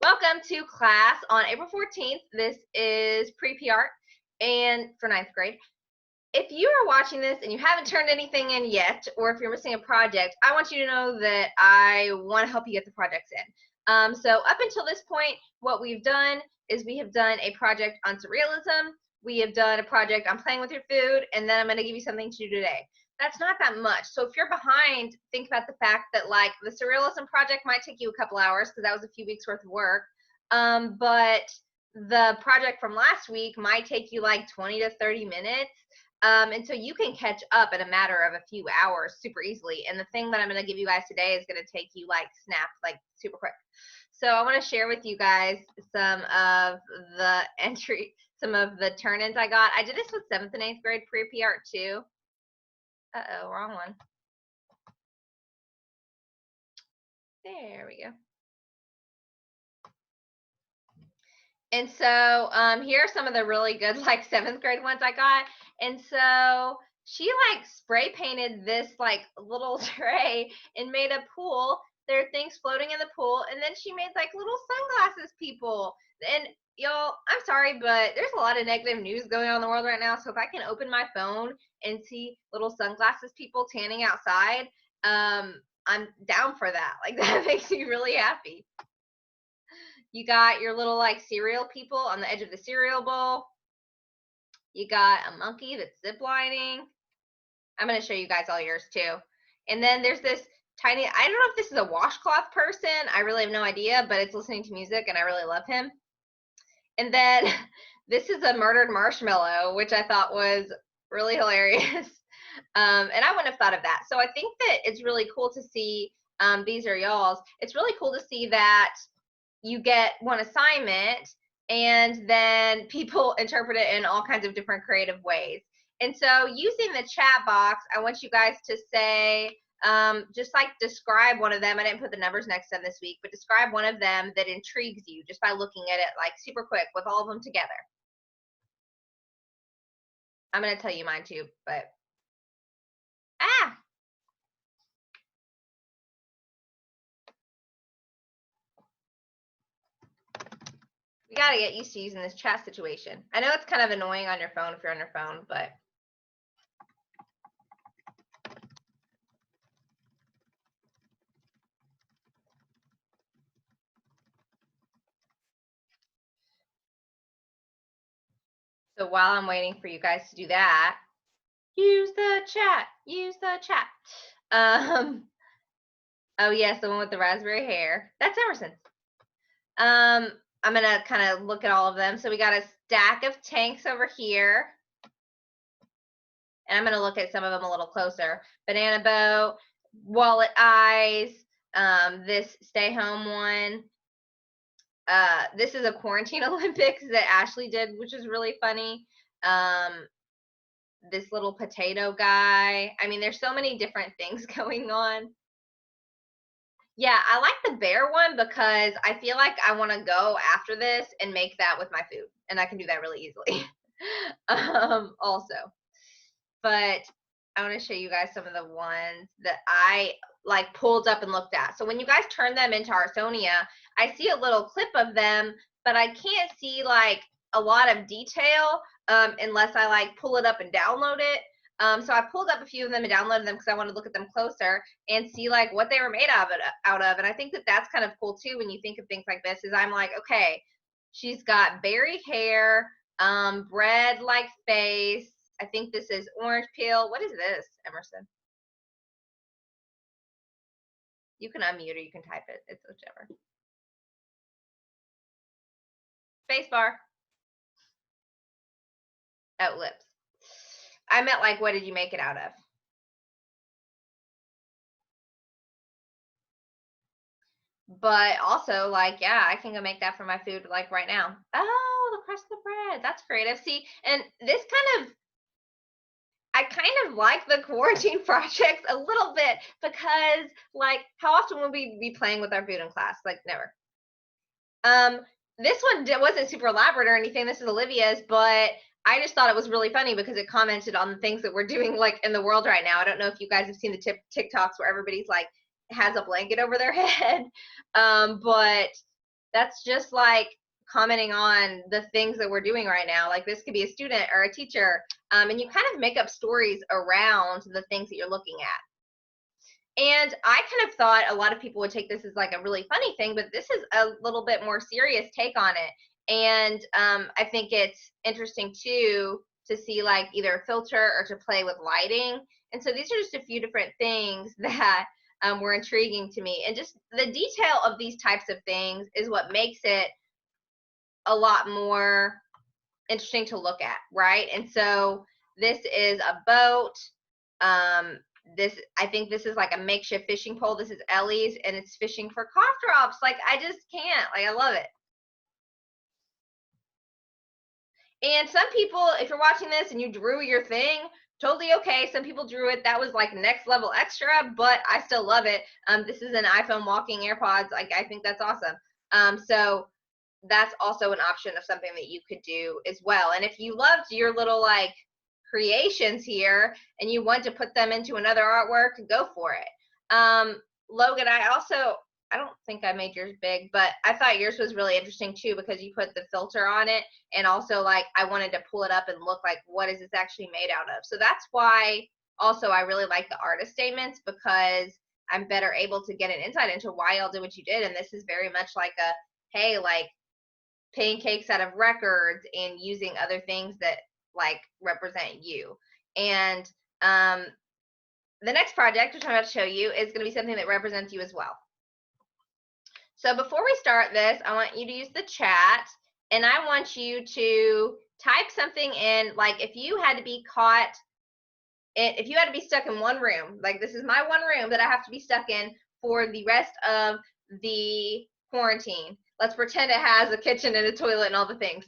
Welcome to class on April 14th. This is pre-PR and for 9th grade. If you are watching this and you haven't turned anything in yet, or if you're missing a project, I want you to know that I want to help you get the projects in. So up until this point, what we've done is we have done a project on surrealism, we have done a project on playing with your food, and then I'm going to give you something to do today. That's not that much. So if you're behind, think about the fact that like the surrealism project might take you a couple hours because that was a few weeks worth of work. But the project from last week might take you like 20 to 30 minutes. And so you can catch up in a matter of a few hours super easily. And the thing that I'm going to give you guys today is going to take you like super quick. So I want to share with you guys some of the turn-ins I got. I did this with 7th and 8th grade pre-PR too. Uh-oh, wrong one. There we go. And so here are some of the really good like 7th grade ones I got. And so she like spray painted this like little tray and made a pool. There are things floating in the pool, and then she made like little sunglasses people. And y'all, I'm sorry, but there's a lot of negative news going on in the world right now. So if I can open my phone and see little sunglasses people tanning outside, I'm down for that. Like that makes me really happy. You got your little like cereal people on the edge of the cereal bowl. You got a monkey that's ziplining. I'm going to show you guys all yours too. And then there's this tiny, I don't know if this is a washcloth person. I really have no idea, but it's listening to music and I really love him. And then this is a murdered marshmallow, which I thought was really hilarious. And I wouldn't have thought of that. So I think that it's really cool to see, these are y'all's. It's really cool to see that you get one assignment and then people interpret it in all kinds of different creative ways. And so using the chat box, I want you guys to say, just like describe one of them. I didn't put the numbers next to them this week, but describe one of them that intrigues you just by looking at it like super quick with all of them together. I'm going to tell you mine too, but we got to get used to using this chat situation. I know it's kind of annoying on your phone if you're on your phone, but so while I'm waiting for you guys to do that, use the chat. Use the chat. Oh yes, the one with the raspberry hair. That's Emerson's. I'm gonna kind of look at all of them. So we got a stack of tanks over here. And I'm gonna look at some of them a little closer. Banana boat, wallet eyes, this stay home one. This is a quarantine Olympics that Ashley did, which is really funny. This little potato guy. I mean, there's so many different things going on. Yeah, I like the bear one because I feel like I want to go after this and make that with my food, and I can do that really easily. Also, but I want to show you guys some of the ones that I like pulled up and looked at. So when you guys turn them into Arsonia, I see a little clip of them, but I can't see like a lot of detail unless I like pull it up and download it. So I pulled up a few of them and downloaded them because I wanted to look at them closer and see like what they were made out of. And I think that that's kind of cool too when you think of things like this. Is I'm like, okay, she's got berry hair, bread like face. I think this is orange peel. What is this, Emerson? You can unmute or you can type it. It's whichever. Spacebar. Oh, lips. I meant like, what did you make it out of? But also, like, yeah, I can go make that for my food, like, right now. Oh, the crust of the bread. That's creative. See, and this I kind of like the quarantine projects a little bit because, like, how often will we be playing with our food in class? Like, never. This one wasn't super elaborate or anything. This is Olivia's, but I just thought it was really funny because it commented on the things that we're doing, like, in the world right now. I don't know if you guys have seen the TikToks where everybody's, like, has a blanket over their head, but That's just like commenting on the things that we're doing right now. Like this could be a student or a teacher, and you kind of make up stories around the things that you're looking at. And I kind of thought a lot of people would take this as like a really funny thing, but this is a little bit more serious take on it. And I think it's interesting too to see like either a filter or to play with lighting. And so these are just a few different things that were intriguing to me. And just the detail of these types of things is what makes it a lot more interesting to look at, right? And so this is a boat. I think this is like a makeshift fishing pole. This is Ellie's, and it's fishing for cough drops. Like, I just can't. Like, I love it. And some people, if you're watching this and you drew your thing, totally okay. Some people drew it. That was like next level extra, but I still love it. This is an iPhone walking AirPods. Like, I think that's awesome. So that's also an option of something that you could do as well. And if you loved your little like creations here and you want to put them into another artwork, go for it. Logan, I don't think I made yours big, but I thought yours was really interesting too, because you put the filter on it, and also like I wanted to pull it up and look like, what is this actually made out of? So that's why also I really like the artist statements, because I'm better able to get an insight into why y'all did what you did. And this is very much like a, hey, like pancakes out of records and using other things that like represent you. And the next project, which I'm about to show you, is going to be something that represents you as well. So before we start this, I want you to use the chat, and I want you to type something in, like if you had to be caught, if you had to be stuck in one room, like this is my one room that I have to be stuck in for the rest of the quarantine. Let's pretend it has a kitchen and a toilet and all the things.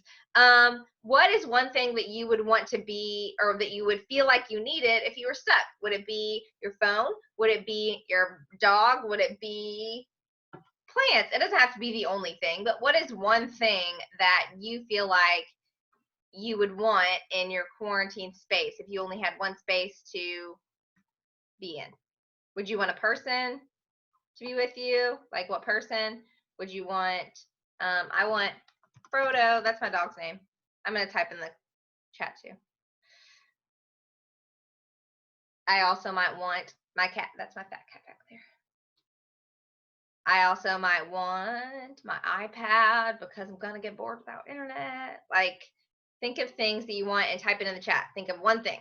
What is one thing that you would want to be, or that you would feel like you needed if you were stuck? Would it be your phone? Would it be your dog? Would it be plants? It doesn't have to be the only thing, but what is one thing that you feel like you would want in your quarantine space if you only had one space to be in? Would you want a person to be with you? Like what person would you want? I want Frodo. That's my dog's name. I'm going to type in the chat too. I also might want my cat. That's my fat cat back there. I also might want my iPad because I'm going to get bored without internet. Like, think of things that you want and type it in the chat. Think of one thing.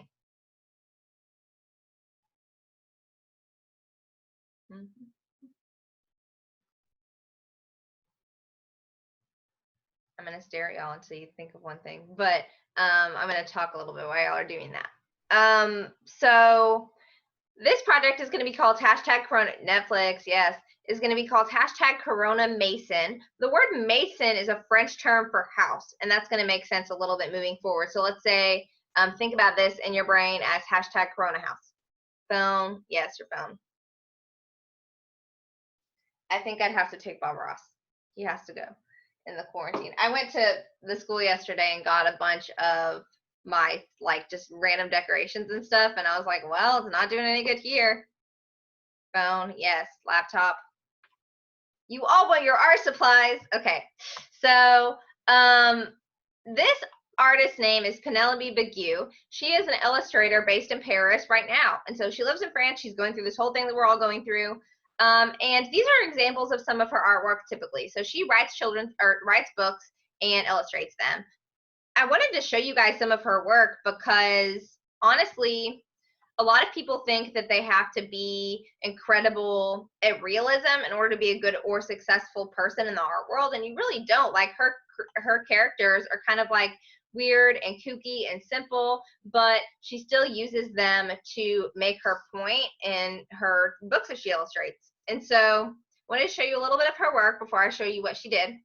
I'm going to stare at y'all until you think of one thing. But I'm going to talk a little bit while y'all are doing that. So this project is going to be called #Corona Netflix. Yes, is going to be called #Corona Mason. The word mason is a French term for house, and that's going to make sense a little bit moving forward. So let's say, think about this in your brain as #Corona House. Phone, yes, your phone. I think I'd have to take Bob Ross. He has to go in the quarantine. I went to the school yesterday and got a bunch of my like just random decorations and stuff, and I was like, well, it's not doing any good here. Phone, yes. Laptop. You all want your art supplies. Okay, so this artist's name is Penelope Begue. She is an illustrator based in Paris right now, and so she lives in France. She's going through this whole thing that we're all going through. And these are examples of some of her artwork typically. So she writes writes books and illustrates them. I wanted to show you guys some of her work because honestly, a lot of people think that they have to be incredible at realism in order to be a good or successful person in the art world, and you really don't. Like her characters are kind of like weird and kooky and simple, but she still uses them to make her point in her books that she illustrates. And so I wanted to show you a little bit of her work before I show you what she did.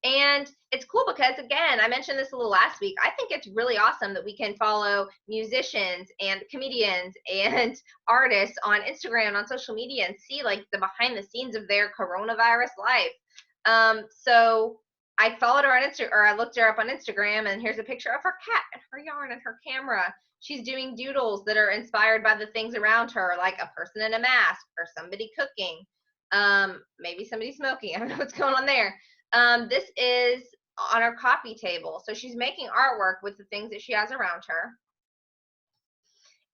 And it's cool because, again, I mentioned this a little last week. I think it's really awesome that we can follow musicians and comedians and artists on Instagram, on social media, and see like the behind the scenes of their coronavirus life. So I followed her on Instagram, or I looked her up on Instagram, and here's a picture of her cat and her yarn and her camera. She's doing doodles that are inspired by the things around her, like a person in a mask or somebody cooking, maybe somebody smoking. I don't know what's going on there. This is on her coffee table. So she's making artwork with the things that she has around her.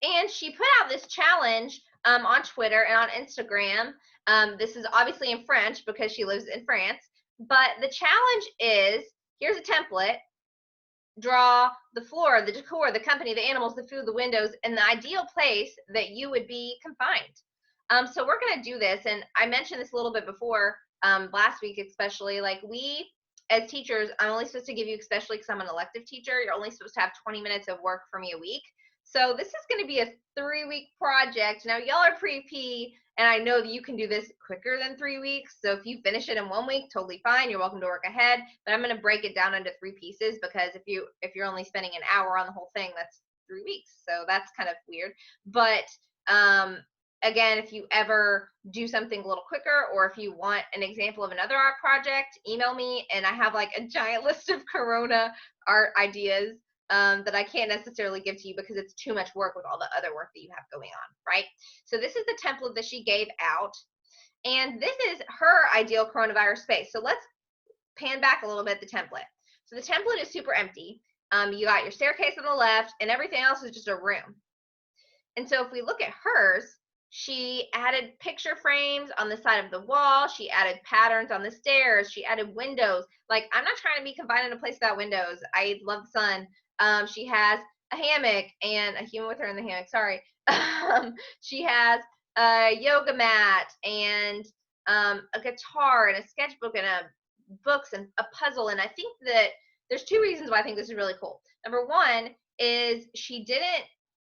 And she put out this challenge on Twitter and on Instagram. This is obviously in French because she lives in France. But the challenge is, here's a template. Draw the floor, the decor, the company, the animals, the food, the windows, and the ideal place that you would be confined. So we're going to do this. And I mentioned this a little bit before, last week especially. Like, we, as teachers, I'm only supposed to give you, especially because I'm an elective teacher, you're only supposed to have 20 minutes of work for me a week. So this is going to be a 3-week project. Now, y'all are pre-P, and I know that you can do this quicker than 3 weeks. So if you finish it in 1 week, totally fine. You're welcome to work ahead. But I'm going to break it down into 3 pieces, because if you're only spending an hour on the whole thing, that's 3 weeks. So that's kind of weird. But again, if you ever do something a little quicker, or if you want an example of another art project, email me, and I have like a giant list of Corona art ideas that I can't necessarily give to you because it's too much work with all the other work that you have going on, right? So this is the template that she gave out, and this is her ideal coronavirus space. So let's pan back a little bit, the template. So the template is super empty. You got your staircase on the left, and everything else is just a room. And so if we look at hers, she added picture frames on the side of the wall. She added patterns on the stairs. She added windows. Like, I'm not trying to be confined in a place without windows. I love the sun. She has a hammock and a human with her in the hammock. Sorry. She has a yoga mat and a guitar and a sketchbook and books and a puzzle. And I think that there's 2 reasons why I think this is really cool. Number one is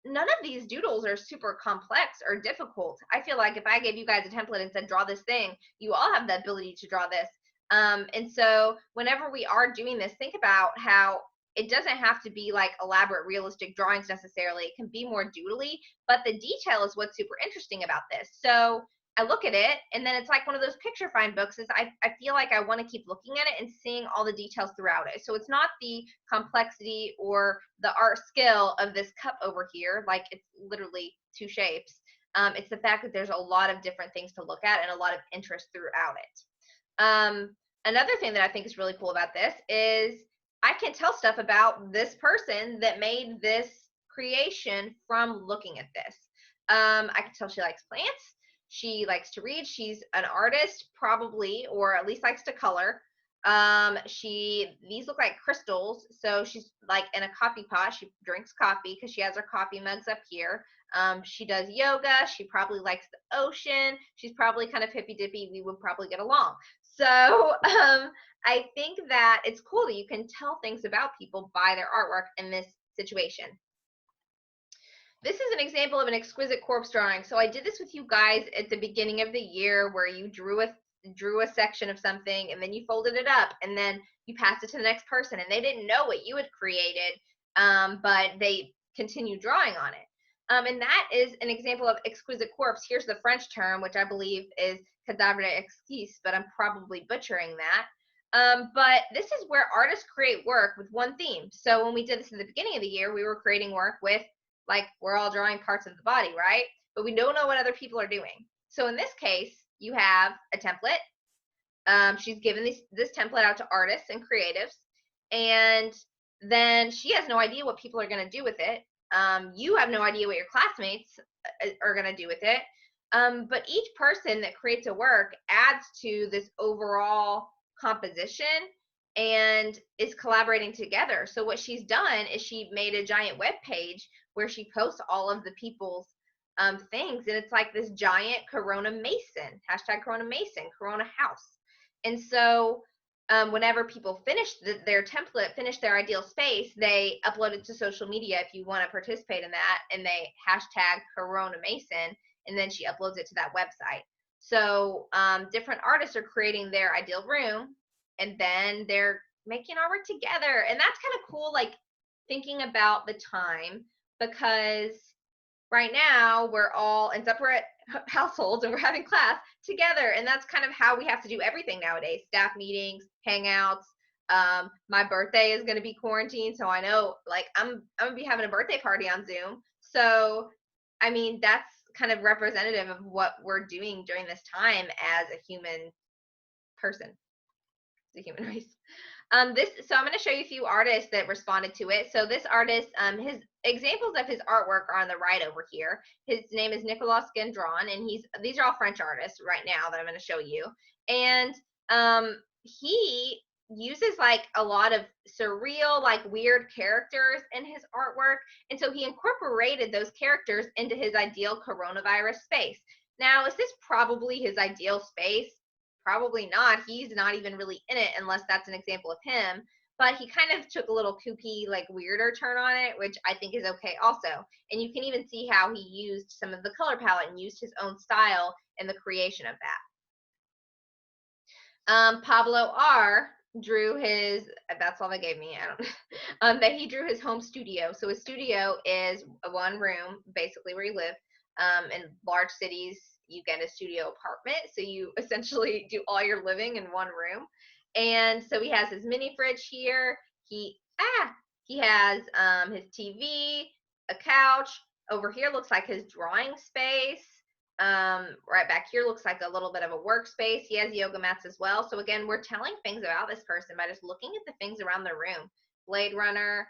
none of these doodles are super complex or difficult. I feel like if I gave you guys a template and said, draw this thing, you all have the ability to draw this. And so whenever we are doing this, think about how it doesn't have to be like elaborate, realistic drawings necessarily. It can be more doodly, but the detail is what's super interesting about this. So I look at it, and then it's like one of those picture find books. I feel like I want to keep looking at it and seeing all the details throughout it. So it's not the complexity or the art skill of this cup over here, like it's literally 2 shapes. It's the fact that there's a lot of different things to look at and a lot of interest throughout it. Another thing that I think is really cool about this is I can tell stuff about this person that made this creation from looking at this. I can tell she likes plants. She likes to read. She's an artist, probably, or at least likes to color. These look like crystals. So she's like in a coffee pot. She drinks coffee because she has her coffee mugs up here. She does yoga. She probably likes the ocean. She's probably kind of hippy dippy. We would probably get along. So I think that it's cool that you can tell things about people by their artwork in this situation. This is an example of an exquisite corpse drawing. So I did this with you guys at the beginning of the year, where you drew a section of something, and then you folded it up, and then you passed it to the next person, and they didn't know what you had created, but they continued drawing on it. And that is an example of exquisite corpse. Here's the French term, which I believe is cadavre exquis, but I'm probably butchering that. But this is where artists create work with one theme. So when we did this at the beginning of the year, we were creating work with, like, we're all drawing parts of the body, right? But we don't know what other people are doing. So in this case, you have a template. She's given this template out to artists and creatives, and then she has no idea what people are going to do with it. You have no idea what your classmates are going to do with it. But each person that creates a work adds to this overall composition and is collaborating together. So what she's done is she made a giant web page where she posts all of the people's things, and it's like this giant Corona Mason, hashtag Corona Mason, Corona House. And so whenever people finish their template, finish their ideal space, they upload it to social media if you want to participate in that, and they hashtag Corona Mason, and then she uploads it to that website. So different artists are creating their ideal room, and then they're making artwork together. And that's kind of cool, like thinking about the time, because right now we're all in separate households and we're having class together, and that's kind of how we have to do everything nowadays. Staff meetings, hangouts. My birthday is going to be quarantined, so I know, like, I'm gonna be having a birthday party on Zoom. So I mean, that's kind of representative of what we're doing during this time as a human person. the human race. So I'm going to show you a few artists that responded to it. So this artist, his examples of his artwork are on the right over here. His name is Nicolas Gun Drawn, and these are all French artists right now that I'm going to show you. And he uses like a lot of surreal, like weird characters in his artwork, and so he incorporated those characters into his ideal coronavirus space. Now, is this probably his ideal space? Probably not. He's not even really in it unless that's an example of him. But he kind of took a little kooky, like weirder turn on it, which I think is okay also. And you can even see how he used some of the color palette and used his own style in the creation of that. Pablo R. drew his, that's all they gave me, I don't that he drew his home studio. So his studio is a one room, basically where you live. In large cities, you get a studio apartment, so you essentially do all your living in one room. And so he has his mini fridge here. He has his TV, a couch. Over here looks like his drawing space. Right back here looks like a little bit of a workspace. He has yoga mats as well. So again, we're telling things about this person by just looking at the things around the room. Blade Runner,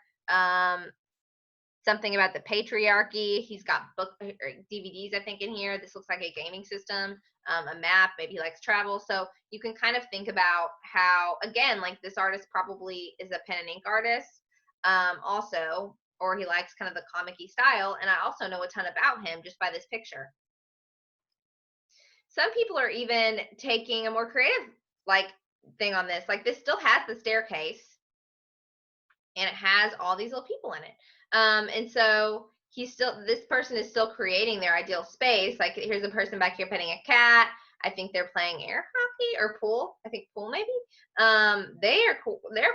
something about the patriarchy. He's got book or DVDs, I think, in here. This looks like a gaming system, a map. Maybe he likes travel. So you can kind of think about how, again, like this artist probably is a pen and ink artist also, or he likes kind of the comic-y style. And I also know a ton about him just by this picture. Some people are even taking a more creative like thing on this. Like this still has the staircase and it has all these little people in it. And so this person is still creating their ideal space. Like here's a person back here petting a cat. I think they're playing air hockey or pool. I think pool maybe. They're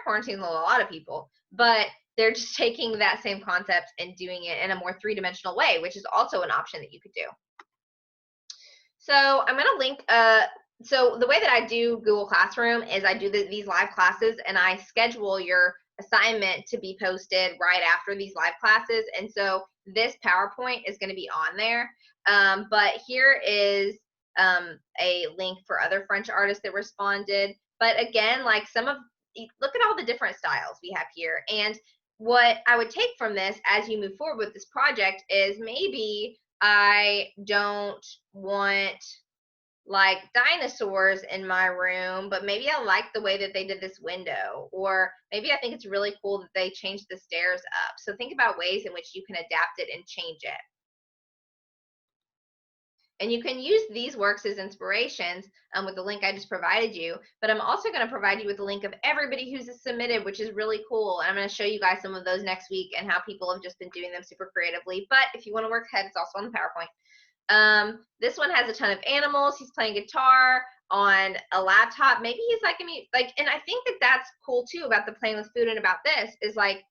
quarantining a lot of people, but they're just taking that same concept and doing it in a more three-dimensional way, which is also an option that you could do. So I'm going to link, so the way that I do Google Classroom is I do these live classes and I schedule your assignment to be posted right after these live classes. And so this PowerPoint is going to be on there. But here is a link for other French artists that responded. But again, like look at all the different styles we have here. And what I would take from this as you move forward with this project is maybe I don't want like dinosaurs in my room, but maybe I like the way that they did this window, or maybe I think it's really cool that they changed the stairs up. So think about ways in which you can adapt it and change it. And you can use these works as inspirations with the link I just provided you, but I'm also going to provide you with the link of everybody who's submitted, which is really cool. And I'm going to show you guys some of those next week and how people have just been doing them super creatively. But if you want to work ahead, it's also on the PowerPoint. This one has a ton of animals. He's playing guitar on a laptop. Maybe he's like, and I think that that's cool too about the playing with food and about this is like,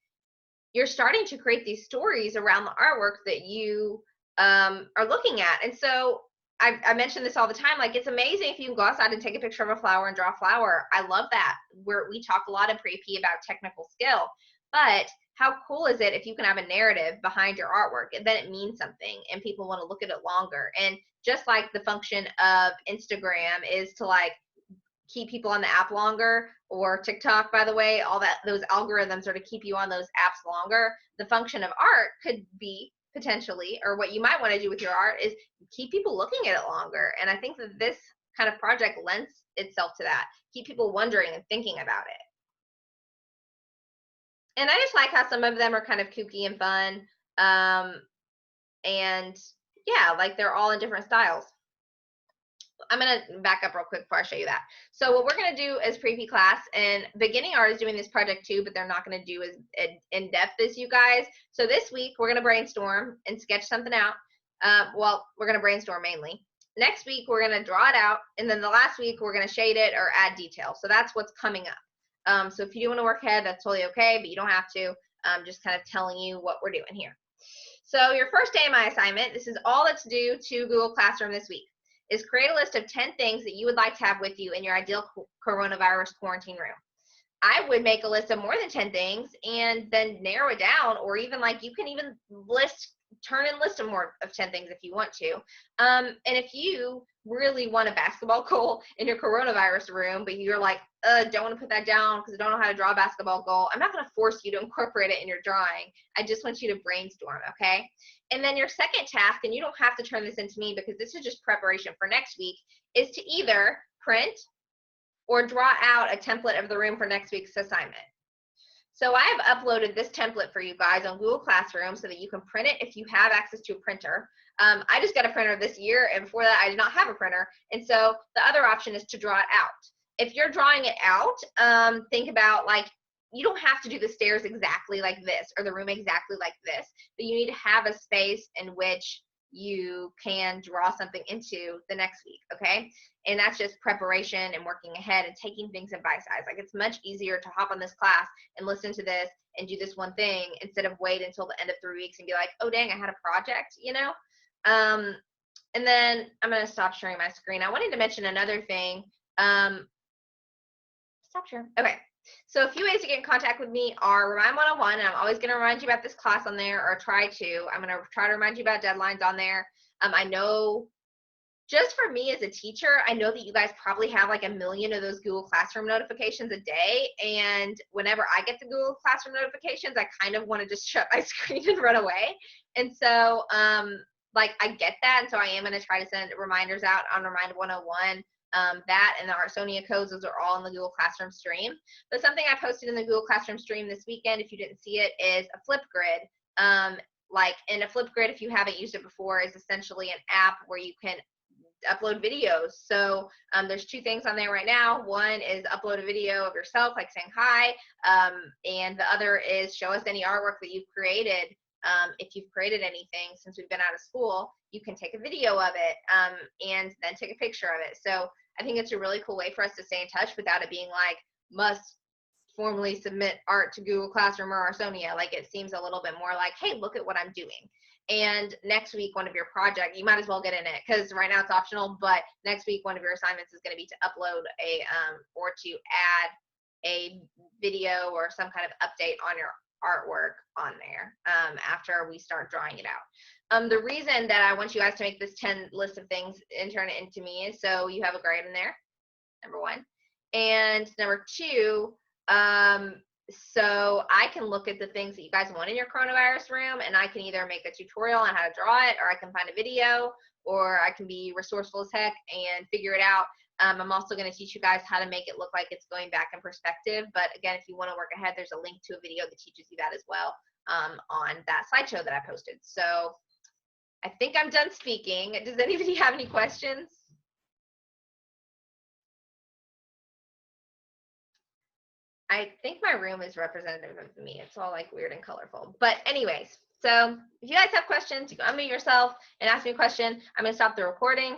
you're starting to create these stories around the artwork that you are looking at. And so I mention this all the time, like it's amazing if you can go outside and take a picture of a flower and draw a flower. I love that. We talk a lot in Pre-P about technical skill, but how cool is it if you can have a narrative behind your artwork and then it means something and people want to look at it longer. And just like the function of Instagram is to like keep people on the app longer, or TikTok, by the way, those algorithms are to keep you on those apps longer. The function of art could be potentially, or what you might want to do with your art is keep people looking at it longer. And I think that this kind of project lends itself to that. Keep people wondering and thinking about it. And I just like how some of them are kind of kooky and fun. And yeah, like they're all in different styles. I'm going to back up real quick before I show you that. So what we're going to do as Pre-P class, and beginning art is doing this project too, but they're not going to do as in-depth as you guys. So this week we're going to brainstorm and sketch something out. Well, we're going to brainstorm mainly. Next week we're going to draw it out, and then the last week we're going to shade it or add detail. So that's what's coming up. So if you do want to work ahead, that's totally okay, but you don't have to. I'm just kind of telling you what we're doing here. So your first day of my assignment, this is all that's due to Google Classroom this week, is create a list of 10 things that you would like to have with you in your ideal coronavirus quarantine room. I would make a list of more than 10 things and then narrow it down, or even like you can even list turn and list more of 10 things if you want to. And if you really want a basketball goal in your coronavirus room, but you're like, don't want to put that down because I don't know how to draw a basketball goal, I'm not going to force you to incorporate it in your drawing. I just want you to brainstorm, okay? And then your second task, and you don't have to turn this into me because this is just preparation for next week, is to either print or draw out a template of the room for next week's assignment. So I have uploaded this template for you guys on Google Classroom so that you can print it if you have access to a printer. I just got a printer this year, and before that I did not have a printer. And so the other option is to draw it out. If you're drawing it out, think about, like, you don't have to do the stairs exactly like this or the room exactly like this, but you need to have a space in which you can draw something into the next week, okay? And that's just preparation and working ahead and taking things in bite size. Like, it's much easier to hop on this class and listen to this and do this one thing instead of wait until the end of 3 weeks and be like, oh dang, I had a project, you know? And then I'm gonna stop sharing my screen. I wanted to mention another thing. Stop sharing. Okay. So a few ways to get in contact with me are Remind 101, and I'm always going to remind you about this class on there, or try to. I'm going to try to remind you about deadlines on there. I know, just for me as a teacher, I know that you guys probably have like a million of those Google Classroom notifications a day, and whenever I get the Google Classroom notifications, I kind of want to just shut my screen and run away. And so, like, I get that, and so I am going to try to send reminders out on Remind 101. That and the Artsonia codes, those are all in the Google Classroom stream. But something I posted in the Google Classroom stream this weekend, if you didn't see it, is a Flipgrid. Like, in a Flipgrid, if you haven't used it before, is essentially an app where you can upload videos. So there's two things on there right now. One is upload a video of yourself, like saying hi, and the other is show us any artwork that you've created. If you've created anything since we've been out of school, you can take a video of it and then take a picture of it. So I think it's a really cool way for us to stay in touch without it being like, must formally submit art to Google Classroom or Artsonia. Like, it seems a little bit more like, hey, look at what I'm doing. And next week, one of your projects, you might as well get in it because right now it's optional, but next week, one of your assignments is going to be to upload a, or to add a video or some kind of update on your artwork on there after we start drawing it out. The reason that I want you guys to make this 10 list of things and turn it into me is so you have a grade in there, number one. And number two, so I can look at the things that you guys want in your coronavirus room, and I can either make a tutorial on how to draw it, or I can find a video, or I can be resourceful as heck and figure it out. I'm also going to teach you guys how to make it look like it's going back in perspective. But again, if you want to work ahead, there's a link to a video that teaches you that as well on that slideshow that I posted. So I think I'm done speaking. Does anybody have any questions? I think my room is representative of me. It's all like weird and colorful. But anyways, so if you guys have questions, you can unmute yourself and ask me a question. I'm going to stop the recording.